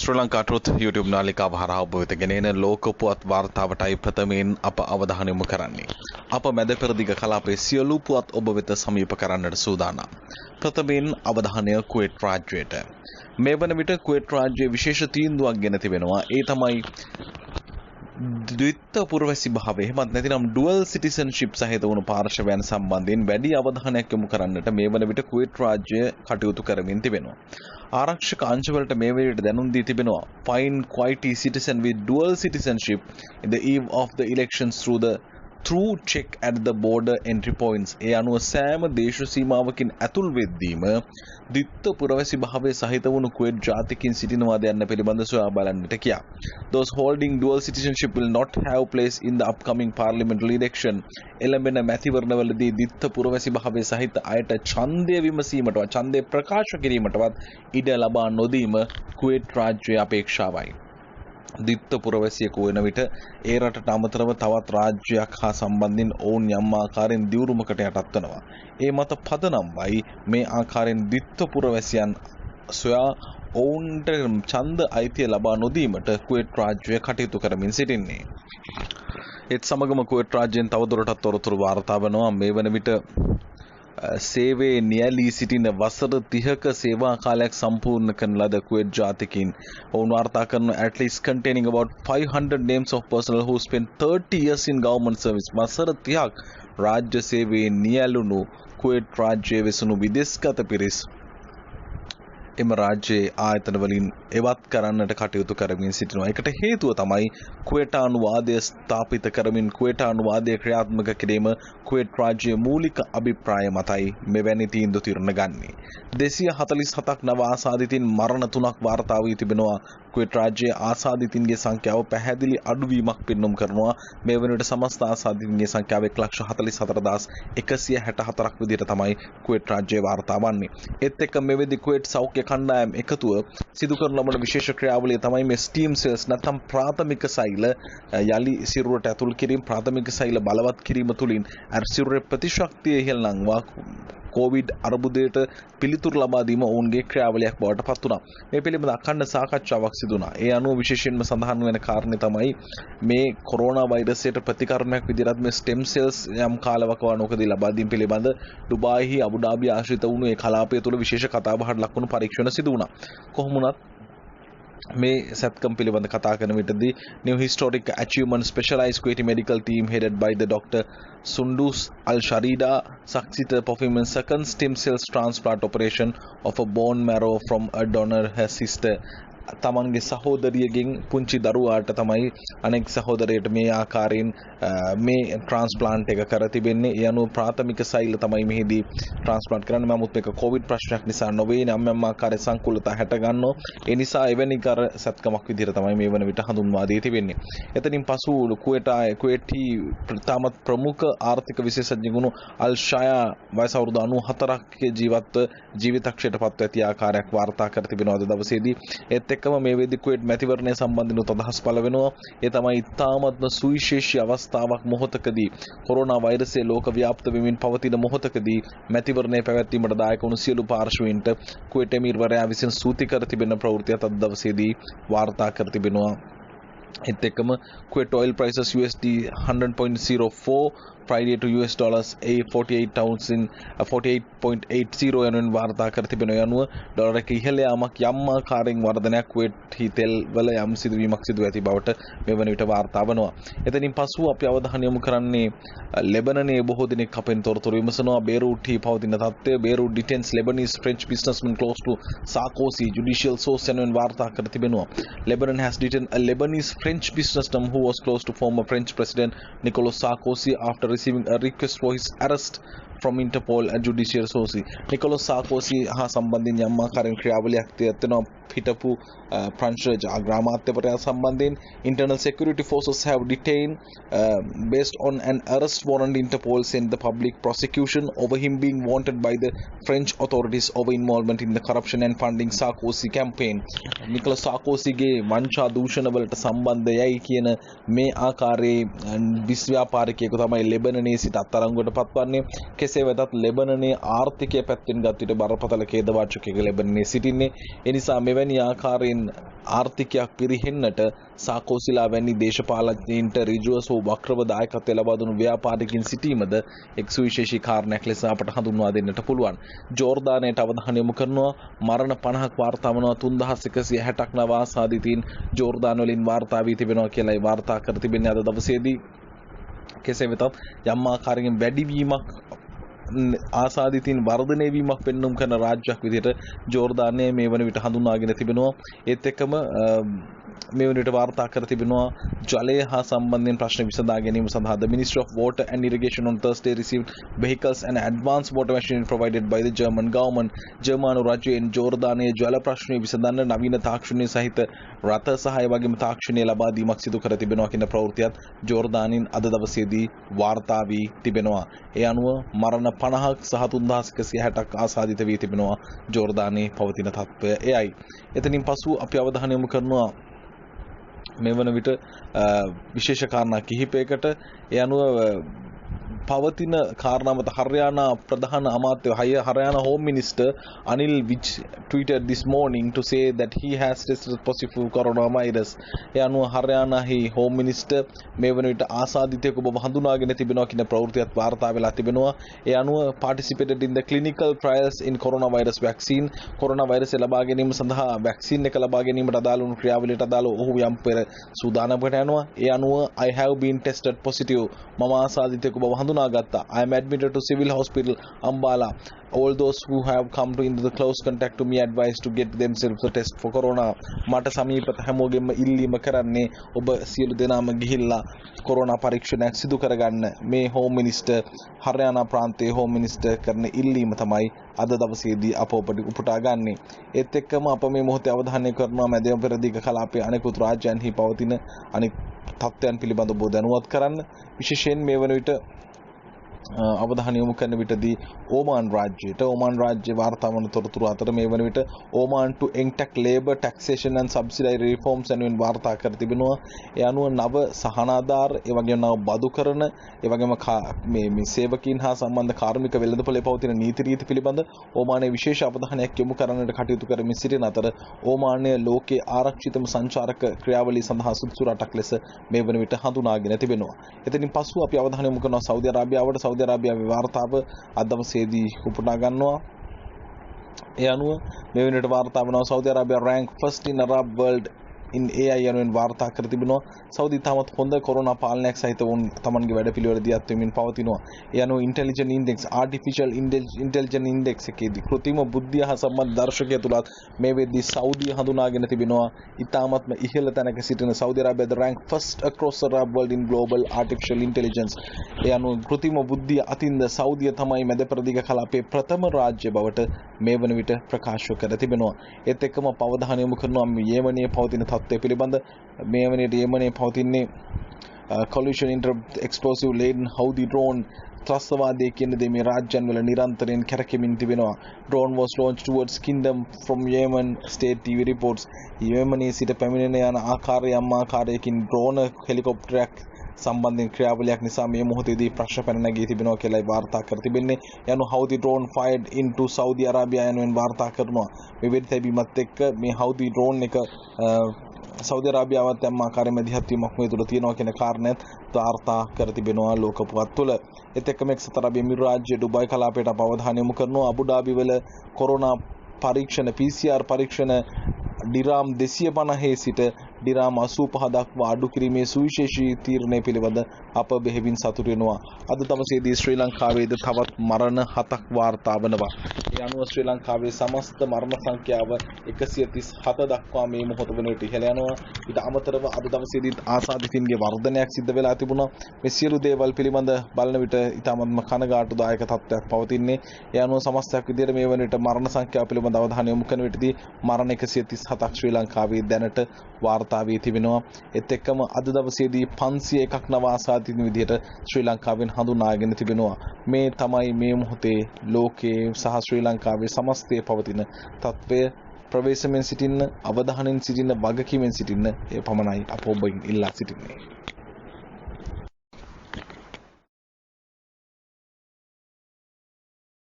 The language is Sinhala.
ශ්‍රී ලංකා ට්‍රුත් YouTube නාලිකාව හරහා ඔබ වෙත ගෙනෙන ලෝක පුවත් වාර්තාවටයි ප්‍රථමයෙන් අප අවධානය යොමු කරන්නේ. අප මැද පෙරදිග කලාපයේ සියලු පුවත් ඔබ වෙත සමීප කරන්නට සූදානම්. ප්‍රථමයෙන් අවධානය කුවේට් රාජ්‍යයට. මේ වන විට කුවේට් රාජ්‍යයේ විශේෂ තීන්දුවක් ගෙන තිබෙනවා. ඒ තමයි ද්විත්ව පුරවැසි භාවය එහෙමත් නැතිනම් ඩුවල් සිටිසන්ෂිප් සහිත වුණු පාර්ශවයන් සම්බන්ධයෙන් වැඩි අවධානයක් යොමු කරන්නට මේ වන විට කුවේට් රාජ්‍යය කටයුතු කරමින් තිබෙනවා. ආරක්ෂක අංශවලට මේ වේලට දැනුම් දී තිබෙනවා. Find quality citizen with dual citizenship in the eve of the elections through check at the border entry points. ඒ අනුව සෑම දේශ සීමාවකින් ඇතුල් වෙද්දීම ද්විත්ව පුරවැසි භාවයේ සහිත වුණු කුවේට් ජාතිකයින් සිටිනවාද යන්න පිළිබඳ සොයා බලන්නට කියා. Those holding dual citizenship will not have place in the upcoming parliamentary election. එළඹෙන මැතිවරණවලදී ද්විත්ව පුරවැසි භාවයේ සහිත අයට ඡන්දය විමසීමටවත් ඡන්දය ප්‍රකාශ කිරීමටවත් ඉඩ ලබා නොදීම කුවේට් රාජ්‍යයේ අපේක්ෂාවයි. ද්විත්ව පුරවැසියෙකු වන විට ඒ රටට අමතරව තවත් රාජ්‍යයක් හා සම්බන්ධයෙන් ඔවුන් යම් ආකාරයෙන් දියුරුමකට යටත් වෙනවා. ඒ මත පදනම්වයි මේ ආකාරයෙන් ද්විත්ව පුරවැසියන් සොයා ඔවුන්ට ඡන්ද අයිතිය ලබා නොදීමට කුවේට් රාජ්‍යය කටයුතු කරමින් සිටින්නේ. ඒත් සමගම කුවේට් රාජ්‍යයෙන් තවදුරටත් තොරතුරු වාර්තා වෙනවා. මේ වන විට සේවයේ නියැලී සිටින වසර 30ක සේවා කාලයක් සම්පූර්ණ කරන ලද කුවේට් ජාතිකයින් ඔවුන් වාර්තා කරන at least containing about 500 names of personnel who spent 30 years in government service. වසර 30ක් රාජ්‍ය සේවයේ නියැලුණු කුවේට් රාජ්‍යයේ වෙසුණු විදේශගත පිරිස් එම රාජ්‍යයේ ආයතන වලින් එවත් කරන්නට කටයුතු කරමින් සිටිනවා. ඒකට හේතුව තමයි කුවේටානුවාදය ස්ථාපිත කරමින් කුවේටානුවාදය ක්‍රියාත්මක කිරීම කුවේට් රාජ්‍යයේ මූලික අභිප්‍රාය මතයි මෙවැනි තීන්දුව తీරන ගන්නේ. 247ක් නව ආසාදිතින් මරණ 3ක් වාර්තා වී තිබෙනවා. කුවේට් රාජ්‍යයේ ආසාදිතින්ගේ සංඛ්‍යාව පැහැදිලි අඩුවීමක් පෙන්වුම් කරනවා. මේ වන විට සමස්ත ආසාදිතින්ගේ සංඛ්‍යාව 1,44,464ක් විදිහට තමයි කුවේට් රාජ්‍යයේ වාර්තා වන්නේ. ඒත් එක්ක මෙවැනි කුවේට් සෞඛ්‍ය කණ්ඩායම් එකතුව සිදු කරන ලබන විශේෂ ක්‍රියාවලිය තමයි මේ ස්ටීම් සෙල්ස් නැත්නම් ප්‍රාථමික සෛල යලි සිරුරට ඇතුල් කිරීම, ප්‍රාථමික සෛල බලවත් කිරීම තුළින් අර සිරුරේ ප්‍රතිශක්තිය ඉහළ නංවා කොවිඩ් අර්බුදයට පිළිතුරු ලබා දීම ඔවුන්ගේ ක්‍රියාවලියක් බවට පත් වුණා. මේ පිළිබඳ අඛණ්ඩ සාකච්ඡාවක් සිදු වුණා. ඒ අනුව විශේෂයෙන්ම සඳහන් වෙන කාරණේ තමයි මේ කොරෝනා වෛරසයට ප්‍රතිකර්මයක් විදිහට මේ ස්ටෙම් සෙල්ස් යම් කාලවකවානුවකදී ලබා දීම පිළිබඳ ඩුබායිහි අබුඩාබි ආශ්‍රිත වුණු ඒ කලාපය තුළ විශේෂ කතාබහට ලක් වුණු පරීක්ෂණ සිදු වුණා. කොහොම වුණත් මේ සැත්කම් පිළිබඳ කතා කරන විටදී New Historic Achievement Specialized Kuwaiti Medical Team headed by the Dr. Sundus Al-Sharida succeeded performing second stem cells transplant operation of a bone marrow from a donor, her sister. තමන්ගේ සහෝදරියගෙන් පුංචි දරුවාට තමයි අනෙක් සහෝදරයට මේ ආකාරයෙන් මේ ට්‍රාන්ස්ප්ලාන්ට් එක කර තිබෙන්නේ. ඒ අනුව ප්‍රාථමික සෛල තමයි මෙහිදී ට්‍රාන්ස්ප්ලාන්ට් කරන්නේ. නමුත් මේක කොවිඩ් ප්‍රශ්නයක් නිසා නොවේ. යම් ආකාරයේ සංකූලතා හැට ගන්නවා. ඒ නිසා එවැනි කර සත්කමක් විදිහට තමයි මේ වන විට හඳුන්වා දී තිබෙන්නේ. එතනින් පසු කුවේටි තාමත් ප්‍රමුඛ ආර්ථික විශේෂඥයෙකු අල්-ෂයා වයස අවුරුදු 94ක ජීවිතක්ෂයට පත්ව ඇති ආකාරයක් වාර්තා කර තිබෙනවා අද දවසේදී. ඒත් එක්කම මේ වේදී කුවේට් මැතිවරණය සම්බන්ධව අදහස් පළ වෙනවා. ඒ තමයි ඉතාමත්ම සුවිශේෂී අවස්ථාවක් මොහොතකදී කොරෝනා වෛරසය ලෝක ව්‍යාප්ත වෙමින් පවතින මොහොතකදී මැතිවරණය පැවැත්වීමට දායක වුණු සියලු පාර්ශවීන්ට කුවේට් එමීර්වරයා විසින් සූති කර තිබෙන ප්‍රවෘත්තියත් අද දවසේදී වාර්තා කර තිබෙනවා. ඒත් එක්කම Kuwait oil prices USD 100.04 Friday to US dollars 48.80 යනුවෙන් වාර්තා කර තිබෙන යනුව ඩොලර් එක ඉහළ යාමක් යම් ආකාරයෙන් වර්ධනයක් කුවේට් තෙල් වල යම් සිදුවීමක් සිදු ඇති බවට මේ වන විට වාර්තා වෙනවා. එතනින් පසු අපි අවධානය යොමු කරන්නේ ලෙබනනයේ බොහෝ දිනක් අපෙන් තොරතුරු විමසනවා. බේරූට්හි පවතින තත්ත්වය. Beirut detains Lebanese French businessman close to Sarkozy, judicial source යනුවෙන් වාර්තා කර තිබෙනවා. Lebanon has detained a Lebanese French businessman who was close to former French President Nicolas Sarkozy after receiving a request for his arrest from Interpol and judicial sources. Nicolas Sarkozy හා සම්බන්ධයෙන් යම් ආකාරයෙන් ක්‍රියාවලියක් තියෙනවා. හිටපු ප්‍රංශ අග්‍රාමාත්‍යවරයා සම්බන්ධයෙන් internal security forces have detained based on an arrest warrant. Interpol sent the public prosecution over him being wanted by the French authorities over involvement in the corruption and funding Sarkozy campaign. Nicolas Sarkozyගේ වංචා දූෂණ වලට සම්බන්ධයයි කියන මේ ආකාරයේ විශ්ව්‍යාපාරිකයෙකු තමයි ලෙබනනයේ සිට අත්අඩංගුවට පත්වන්නේ. කෙසේ වෙතත් ලෙබනනයේ ආර්ථිකය පැත්තෙන් ගත් විට බරපතල ඛේදවාචකයක ලෙබනනයේ සිටින්නේ. ඒ නිසා මෙවැනි ආකාරයෙන් ආර්ථිකයක් පිරිහෙන්නට සාකෝසිලා වැනි දේශපාලඥයින්ට ඍජුව සෝ වක්‍රව දායකත්වය ලබා දුණු ව්‍යාපාරිකයින් සිටීමද එක් සුවිශේෂී කාරණයක් ලෙස අපට හඳුන්වා දෙන්නට පුළුවන්. ජෝර්දානයට අවධානය යොමු කරනවා. මරණ 50ක් වාර්තා වනවා. 3160ක් නව ආසාදිතයින් ජෝර්දාන වලින් වාර්තා වී තිබෙනවා කියලායි වාර්තා කර තිබෙන්නේ අද දවසේදී. කෙසේ වෙතත් යම් ආකාරයෙන් වැඩිවීමක් ආසාදිතයින් වර්ධනය වීමක් පෙන්වුම් කරන රාජ්‍යයක් විදිහට ජෝර්දානය මේ වන විට හඳුන්වාගෙන තිබෙනවා. ඒත් එක්කම මේ වන විට වාර්තා කර තිබෙනවා ජලය හා සම්බන්ධයෙන් ප්‍රශ්න විසඳා ගැනීම සඳහා the Ministry of Water and Irrigation on Thursday received vehicles and advanced water machinery provided by the German government. German රජයෙන් ජෝර්දානයේ ජල ප්‍රශ්නය විසඳන්න නවීන තාක්ෂණය සහිත රථ සහ ඒ වගේම තාක්ෂණය ලබා දීමක් සිදු කර තිබෙනවා කියන ප්‍රවෘත්තියත් ජෝර්දානයෙන් අද දවසේදී වාර්තා වී තිබෙනවා. ඒ අනුව මරණ 50ක් සහ 3160ක් ආසාදිත වී තිබෙනවා ජෝර්දානයේ පවතින තත්ත්වය එයයි. එතනින් පසු අපි අවධානය යොමු කරනවා මේ වන විට විශේෂ කාරණා කිහිපයකට. ඒ අනුව පවතින කාරණා මත හරියානා ප්‍රධාන අමාත්‍ය Haryana home minister Anil Vij tweeted this morning to say that he has tested positive for coronavirus. ඒ අනුව හරියානාහි හෝම් මිනිස්ටර් මේ වන විට ආසාදිතයෙකු බව හඳුනාගෙන තිබෙනවා කියන ප්‍රවෘත්තියත් වාර්තා වෙලා තිබෙනවා. ඒ අනුව participated in the clinical trials in coronavirus vaccine. කොරෝනාවෛරස් ලබා ගැනීම සඳහා වැක්සින් එක ලබා ගැනීමට අදාළ වුණු ක්‍රියාවලියට අදාළව ඔහු යම් පෙර සූදානම්කට යනවා. ඒ අනුව I have been tested positive. මම ආසාදිතයෙකු බව හඳුනාගත්තා. I am admitted to civil hospital Ambala. All those who have come into the close contact to me advised to get themselves a test for corona. මට සමීපත හැමෝගෙම ඉල්ලීම කරන්නේ ඔබ සියලු දෙනාම ගිහිල්ලා කොරෝනා පරීක්ෂණයක් සිදු කරගන්න. මේ හෝම් මිනිස්ටර් හරියානා ප්‍රාන්තයේ හෝම් මිනිස්ටර් කරන ඉල්ලීම තමයි අද දවසේදී අප ඔබට උපුටා ගන්නෙ. ඒත් එක්කම අප මේ මොහොතේ අවධානය කරනවා මැදම පෙරදිග කලාපයේ අනෙකුත් රාජ්‍යයන්හි පවතින අනෙක් තත්ත්වයන් පිළිබඳව ඔබ දැනුවත් කරන්න. විශේෂයෙන් මේ වන විට අවධානය යොමු කරන විටදී ඕමාන් රාජ්‍ය වාර්තා වන තොරතුරු අතර මේ වන විට Oman to entact labor taxation and subsidiary reforms යනුවෙන් වාර්තා කර තිබෙනවා. ඒ අනුව නව සහනාධාර, ඒ වගේම නව බදු කරන, ඒ වගේම මේ සේවකීන් හා සම්බන්ධ කාර්මික වෙළඳපොලේ පවතින නීති රීති පිළිබඳ ඕමානයේ විශේෂ අවධානයක් යොමු කරන්නට කටයුතු කරමින් සිටින අතර ඕමානය ලෝකයේ ආරක්ෂිතම සංචාරක ක්‍රියාවලිය සඳහා සුදුසු රටක් ලෙස මේ වන විට හඳුනාගෙන තිබෙනවා. එතනින් පසු අපි අවධානය යොමු කරනවා සෞදි අරාබියාවට. සෞදි අරාබියාවේ වාර්තාව අද දවසේදී උපුටා ගන්නවා. ඒ අනුව මේ වෙනට වාර්තා වෙනවා Saudi අරාබියා rank first in Arab world in AI යනුවෙන් වාර්තා කර තිබෙනවා. සෞදි තාමත් හොඳ කොරෝනා පාලනයක් සහිත වුන් තමන්ගේ වැඩපිළිවෙල දියත් වෙමින් පවතිනවා. ඒ අනුව intelligent index artificial intelligent index එකේදී කෘත්‍රිම බුද්ධිය හා සම්බන්ධ දර්ශකය තුලත් මේ වෙද්දී සෞදිය හඳුනාගෙන තිබෙනවා. ඉතාමත්ම ඉහළ තැනක සිටින සෞදි අරාබියාද rank first across Arab world in global artificial intelligence. ඒ අනුව කෘත්‍රිම බුද්ධිය අතින්ද සෞදිය තමයි මැද ප්‍රදීක කලාපයේ ප්‍රථම රාජ්‍ය බවට මේ වන විට ප්‍රකාශ කර තිබෙනවා. ඒත් එක්කම අවධානය යොමු කරනවා යෙමනයේ පවතින තත්ත්වය පිළිබඳ. මේ වනයේ යෙමනයේ පවතින්නේ collision inter explosive laden Houthi drone ත්‍රස්තවාදයේ කියන දේ මේ රාජ්‍යන් වල නිරන්තරයෙන් කැරකෙමින් තිබෙනවා. drone was launched towards kingdom from Yemen, state TV reports. යෙමනයේ සිට පැමිණෙන යන ආකාරයකින් drone හෙලිකොප්ටරයක් සම්බන්ධයෙන් ක්‍රියාවලියක් නිසා මේ මොහොතේදී ප්‍රශ්න පැන නැගී තිබෙනවා කියලායි වාර්තා කර තිබෙන්නේ. යනු Houthi drone fired into Saudi Arabia යනුවෙන් වාර්තා කරනවා. මේ වෙඩි තැබීමත් එක්ක මේ Houthi drone එක සෞදි අරාබියාවත් යම් ආකාරයේ මැදිහත් වීමක් මේ තුළ තියෙනවා කියන කාරණයත් වාර්තා කර තිබෙනවා ලෝක පුවත් තුළ. ඒත් එක්කම එක්සත් අරබ් එමිරාජ්‍ය දුබයි කලාපයට අවධානය යොමු කරනවා. අබු ඩාබි වල කොරෝනා පරීක්ෂණ PCR පරීක්ෂණ ඩිරාම් 250 සිට ඩිරාම් 85 දක්වා අඩු කිරීමේ සුවිශේෂී තීරණය පිළිබඳ අප බෙහෙවින් සතුටු වෙනවා. අද දවසේදී ශ්‍රී ලංකාවේද තවත් මරණ 7ක් වාර්තා වනවා. ඒ අනුව ශ්‍රී ලංකාවේ සමස්ත මරණ සංඛ්‍යාව 137 දක්වා මේ මොහොත වනට ඉහළ යනවා. ඊට අමතරව අද දවසේදී ආසාදිතින්ගේ වර්ධනයක් සිද්ධ වෙලා තිබුණා. මේ සියලු දේවල් පිළිබඳ බලන විට ඉතාමත්ම කනගාටුදායක තත්ත්වයක් පවතින්නේ. ඒ අනුව සමස්තයක් විදිහට මේ වන විට මරණ සංඛ්‍යාව පිළිබඳ අවධානය යොමු කරන විටදී මරණ 137ක් ශ්‍රී ලංකාවේ දැනට වාර්තා වී තිබෙනවා. ඒත් එක්කම අද දවසේදී 501ක් නව ආසාදිත විදිහට ශ්‍රී ලංකාවෙන් හඳුනාගෙන තිබෙනවා. මේ තමයි මේ මොහොතේ ලෝකයේ සහ ශ්‍රී ලංකාවේ සමස්තයේ පවතින තත්ත්වය. ප්‍රවේශමෙන් සිටින්න, අවධානයෙන් සිටින්න, වගකීමෙන් සිටින්න ඒ පමණයි අප ඔබෙන් ඉල්ලා සිටින්නේ.